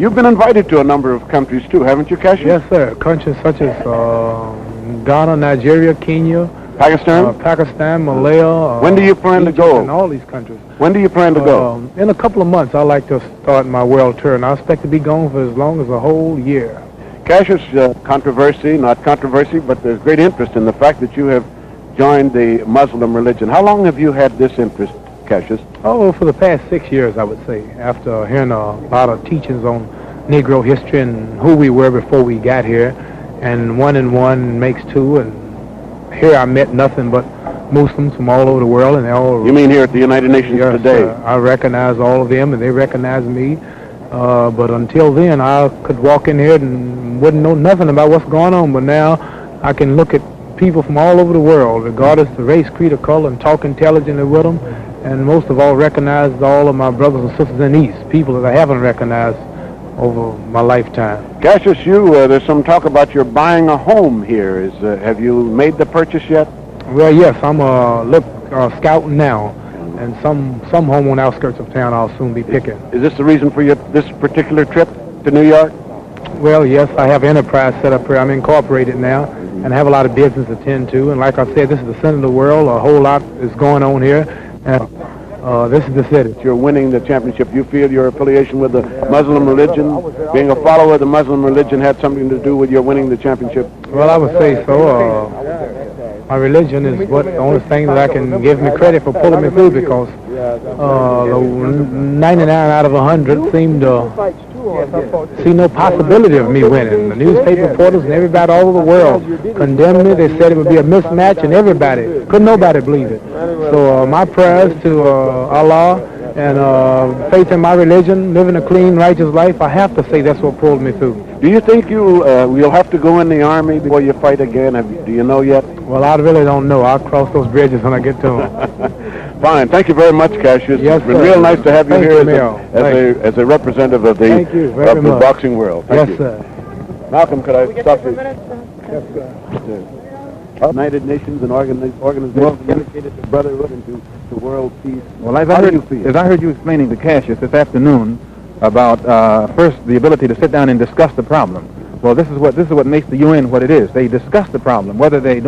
You've been invited to a number of countries, too, haven't you, Cassius? Yes, sir. Countries such as Ghana, Nigeria, Kenya, Pakistan, Malaya. When do you plan to go? In all these countries. When do you plan to go? In a couple of months, I'd like to start my world tour, and I expect to be gone for as long as a whole year. Cassius, controversy, not controversy, but there's great interest in the fact that you have joined the Muslim religion. How long have you had this interest, Cassius? Oh, for the past 6 years, I would say, after hearing a lot of teachings on Negro history and who we were before we got here, and 1 and 1 makes 2, and here I met nothing but Muslims from all over the world, and they all... You mean here at the United Nations today? I recognize all of them, and they recognize me. But until then, I could walk in here and wouldn't know nothing about what's going on. But now I can look at people from all over the world, regardless of race, creed, or color, and talk intelligently with them. And most of all, recognize all of my brothers and sisters in the East, people that I haven't recognized over my lifetime. Cassius, there's some talk about your buying a home here. Have you made the purchase yet? Well, yes, I'm scouting now. And some home on the outskirts of town I'll soon be picking. Is this the reason for this particular trip to New York? Well, yes, I have enterprise set up here. I'm incorporated now, and I have a lot of business to attend to. And like I said, this is the center of the world. A whole lot is going on here. And this is the city. You're winning the championship. You feel your affiliation with the Muslim religion, being a follower of the Muslim religion, had something to do with your winning the championship? Well, I would say so. My religion is the only thing that I can give me credit for pulling me through, because 99 out of 100 seem to see no possibility of me winning. The newspaper reporters and everybody all over the world condemned me. They said it would be a mismatch, and couldn't nobody believe it. So my prayers to Allah and faith in my religion, living a clean, righteous life, I have to say that's what pulled me through. Do you think you'll have to go in the Army before you fight again? Do you know yet? Well, I really don't know. I'll cross those bridges when I get to them. Fine. Thank you very much, Cassius. Yes, it's been sir. real nice to have you Thank here you, as a representative of the boxing world. Thank you. Sir. Malcolm, could I stop you? Yes, sir. United Nations and organizations dedicated to brotherhood and to world peace. Well, as I heard you explaining to Cassius this afternoon about first the ability to sit down and discuss the problem. Well, this is what makes the UN what it is. They discuss the problem, whether they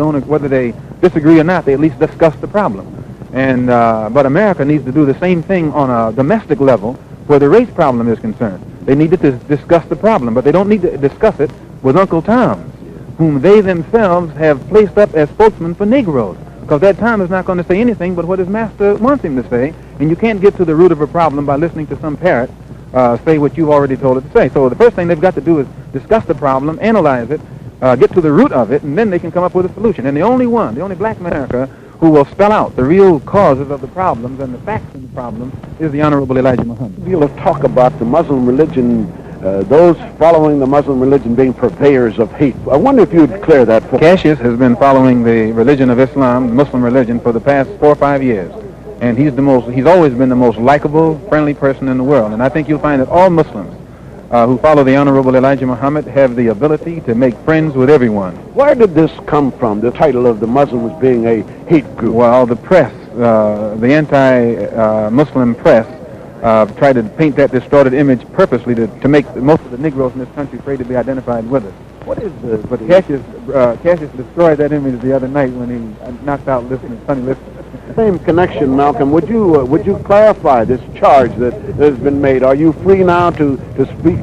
disagree or not. They at least discuss the problem. And but America needs to do the same thing on a domestic level where the race problem is concerned. They need to discuss the problem, but they don't need to discuss it with Uncle Toms, whom they themselves have placed up as spokesmen for Negroes, because that Tom is not going to say anything but what his master wants him to say, and you can't get to the root of a problem by listening to some parrot say what you've already told it to say. So the first thing they've got to do is discuss the problem, analyze it, get to the root of it, and then they can come up with a solution. And the only black America who will spell out the real causes of the problems and the facts of the problems is the Honorable Elijah Muhammad. A deal of talk about the Muslim religion, those following the Muslim religion being purveyors of hate. I wonder if you'd clear that for Cassius has been following the religion of Islam, the Muslim religion, for the past 4 or 5 years. And he's always been the most likable, friendly person in the world. And I think you'll find that all Muslims who follow the Honorable Elijah Muhammad have the ability to make friends with everyone. Where did this come from, the title of the Muslims being a hate group? Well, the press, the anti-Muslim press, tried to paint that distorted image purposely to make most of the Negroes in this country afraid to be identified with us. What is this? But Cassius destroyed that image the other night when he knocked out Sonny Liston. Same connection, Malcolm. Would you clarify this charge that has been made? Are you free now to speak?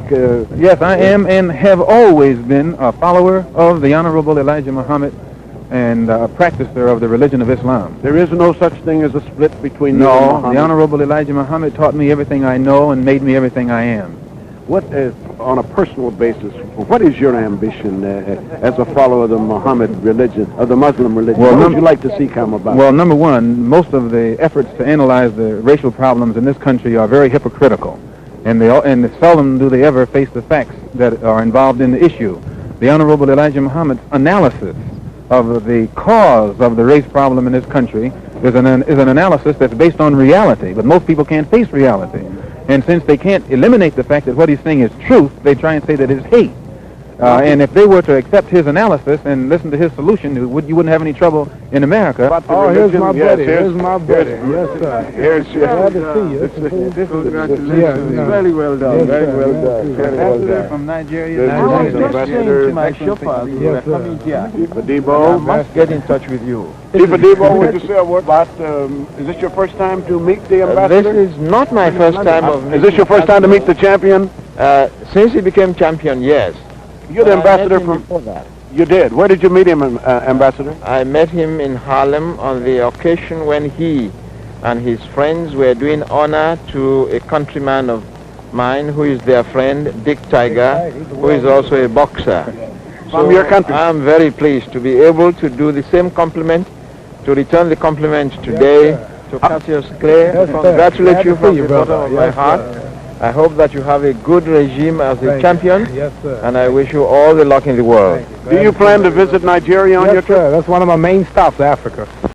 Yes, I am, and have always been a follower of the Honorable Elijah Muhammad and a practicer of the religion of Islam. There is no such thing as a split between you and Muhammad? The Honorable Elijah Muhammad taught me everything I know and made me everything I am. What is, on a personal basis, what is your ambition as a follower of the Muhammad religion, of the Muslim religion? What would you like to see come about? Well, number one, most of the efforts to analyze the racial problems in this country are very hypocritical, and seldom do they ever face the facts that are involved in the issue. The Honorable Elijah Muhammad's analysis of the cause of the race problem in this country is an analysis that's based on reality, but most people can't face reality. And since they can't eliminate the fact that what he's saying is truth, they try and say that it's hate. And if they were to accept his analysis and listen to his solution, you wouldn't have any trouble in America. Oh, here's my buddy. Here's my buddy. Yes, sir. Here's Glad to see you. Congratulations. Very well done. Yes, Very sir. well Yes, done. sir. Very well done. From Nigeria. This I is was just Ambassador saying to my chauffeur, Yes, sir. coming here. Chief Adebo. I must get in touch with you. Chief Adebo, would you say a word about, is this your first time to meet the ambassador? This is not my first time of Is this your first time to meet the champion? since he became champion, yes. You're the I met ambassador him from... before that. You did. Where did you meet him, Ambassador? I met him in Harlem on the occasion when he and his friends were doing honor to a countryman of mine who is their friend, Dick Tiger, who is also a boxer. From your country? I'm very pleased to be able to do the same compliment, to return the compliment today to Cassius Clay. Yes, sir. Congratulate Glad you to from see you, the bottom brother. of my Yes, heart. sir. I hope that you have a good regime as a champion, Yes, sir. and I wish you all the luck in the world. Do you plan to visit Nigeria on your Yes, trip? sir. That's one of my main stops, Africa.